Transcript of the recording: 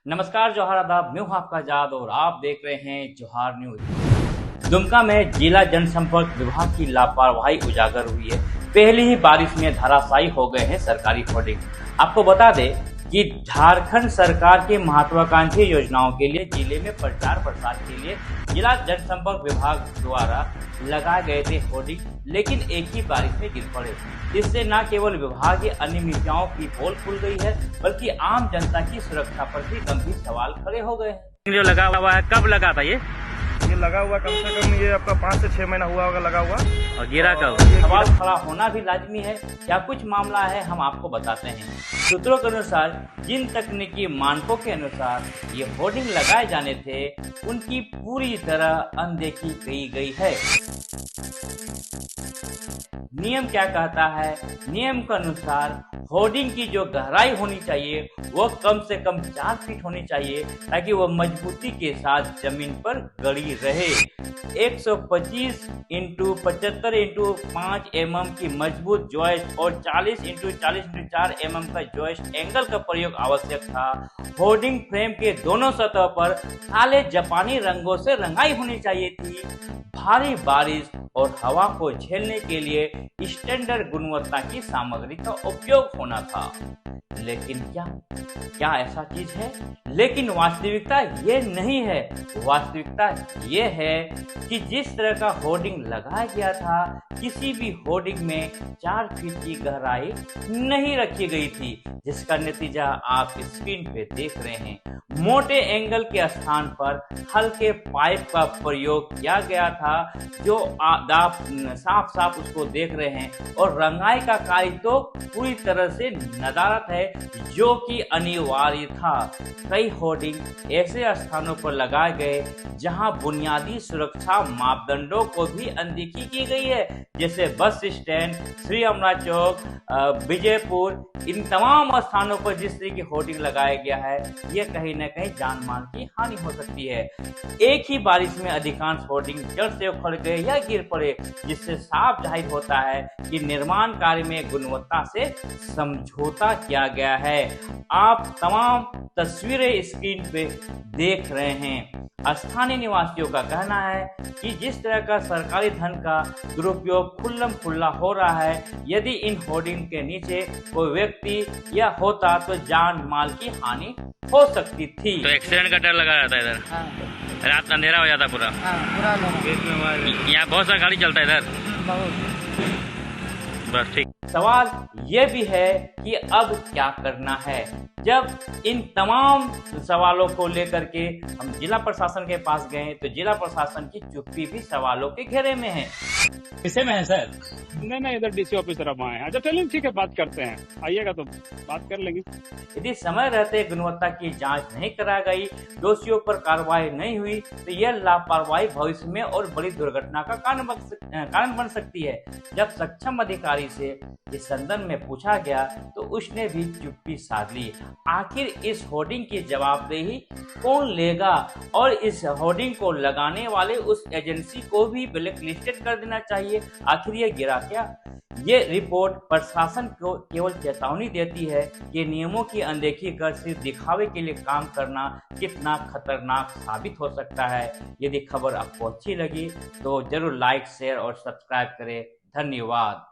नमस्कार, जोहार आदाब। मैं हूं आपका आजाद और आप देख रहे हैं जोहार न्यूज। दुमका में जिला जनसंपर्क विभाग की लापरवाही उजागर हुई है। पहली ही बारिश में धराशायी हो गए हैं सरकारी होर्डिंग। आपको बता दें कि झारखंड सरकार की महत्वाकांक्षी योजनाओं के लिए जिले में प्रचार प्रसार के लिए जिला जनसंपर्क विभाग द्वारा लगाए गए थे होर्डिंग, लेकिन एक ही बारिश में गिर पड़े। इससे न केवल विभागीय अनियमितताओं की पोल खुल गई है, बल्कि आम जनता की सुरक्षा पर भी गंभीर सवाल खड़े हो गए हैं। जो लगा हुआ है, कब लगा था ये लगा हुआ कम से कम ये आपका 5 से 6 महीना हुआ होगा लगा हुआ। और गिरा कब? सवाल खड़ा होना भी लाजमी है। क्या कुछ मामला है, हम आपको बताते हैं। सूत्रों के अनुसार जिन तकनीकी मानकों के अनुसार ये होर्डिंग लगाए जाने थे, उनकी पूरी तरह अनदेखी की गई है। नियम क्या कहता है? नियम के अनुसार होर्डिंग की जो गहराई होनी चाहिए वो कम से कम 4 फीट होनी चाहिए, ताकि वह मजबूती के साथ जमीन पर गड़ी रहे। 125 × 75 × 5 mm की मजबूत जॉइस्ट और 40 × 40 × 4 mm का जॉइस्ट एंगल का प्रयोग आवश्यक था। होर्डिंग फ्रेम के दोनों सतह पर काले जापानी रंगों से रंगाई होनी चाहिए थी। भारी बारिश और हवा को झेलने के लिए स्टैंडर्ड गुणवत्ता की सामग्री का उपयोग होना था। लेकिन क्या ऐसा चीज है? लेकिन वास्तविकता ये नहीं है। वास्तविकता ये है कि जिस तरह का होर्डिंग लगाया गया था, किसी भी होर्डिंग में 4 फीट की गहराई नहीं रखी गई थी, जिसका नतीजा आप स्क्रीन पे देख रहे हैं। मोटे एंगल के स्थान पर हल्के पाइप का प्रयोग किया गया था, जो आप साफ साफ उसको देख रहे हैं। और रंगाई का कार्य तो पूरी तरह से नदारत है, जो कि अनिवार्य था। कई होर्डिंग ऐसे स्थानों पर लगाए गए जहां बुनियादी सुरक्षा मापदंडों को भी अनदेखी की गई है, जैसे बस स्टैंड, श्री अमरा चौक, विजयपुर। इन तमाम स्थानों पर जिस तरह की होर्डिंग लगाया गया है, ये कहीं न कहीं जान माल की हानि हो सकती है। एक ही बारिश में अधिकांश होर्डिंग जड़ से उखड़ गए या गिर पड़े, जिससे साफ जाहिर होता है कि निर्माण कार्य में गुणवत्ता से समझौता किया गया है। आप तमाम तस्वीरें स्क्रीन पे देख रहे हैं। स्थानीय निवासियों का कहना है कि जिस तरह का सरकारी धन का दुरुपयोग खुल्लम खुल्ला हो रहा है, यदि इन होर्डिंग के नीचे कोई व्यक्ति या होता तो जान माल की हानि हो सकती थी। तो एक्सीडेंट का डर लगा रहता है इधर। हाँ, रात का अंधेरा हो जाता पूरा। पूरा यहाँ बहुत सारा गाड़ी चलता है इधर। बहुत। बस ठीक। सवाल ये भी है कि अब क्या करना है। जब इन तमाम सवालों को लेकर के हम जिला प्रशासन के पास गए, तो जिला प्रशासन की चुप्पी भी सवालों के घेरे में है। किसे में है सर? नहीं, इधर डीसी ऑफिस तरफ आए हैं। अच्छा चलिए ठीक है, बात करते हैं। आइएगा तो बात कर लेंगे। यदि समय रहते गुणवत्ता की जांच नहीं करा गई, दोषियों पर कार्रवाई नहीं हुई, तो यह लापरवाही भविष्य में और बड़ी दुर्घटना का कारण बन सकती है। जब सक्षम अधिकारी से इस संदर्भ में पूछा गया, तो उसने भी चुप्पी साध ली। आखिर इस होर्डिंग की जवाबदेही कौन लेगा? और इस होर्डिंग को लगाने वाले उस एजेंसी को भी ब्लैक लिस्टेड कर देना चाहिए। आखिर ये गिरा क्या? ये रिपोर्ट प्रशासन को केवल चेतावनी देती है कि नियमों की अनदेखी कर सिर्फ दिखावे के लिए काम करना कितना खतरनाक साबित हो सकता है। यदि खबर आपको अच्छी लगी तो जरूर लाइक, शेयर और सब्सक्राइब करें। धन्यवाद।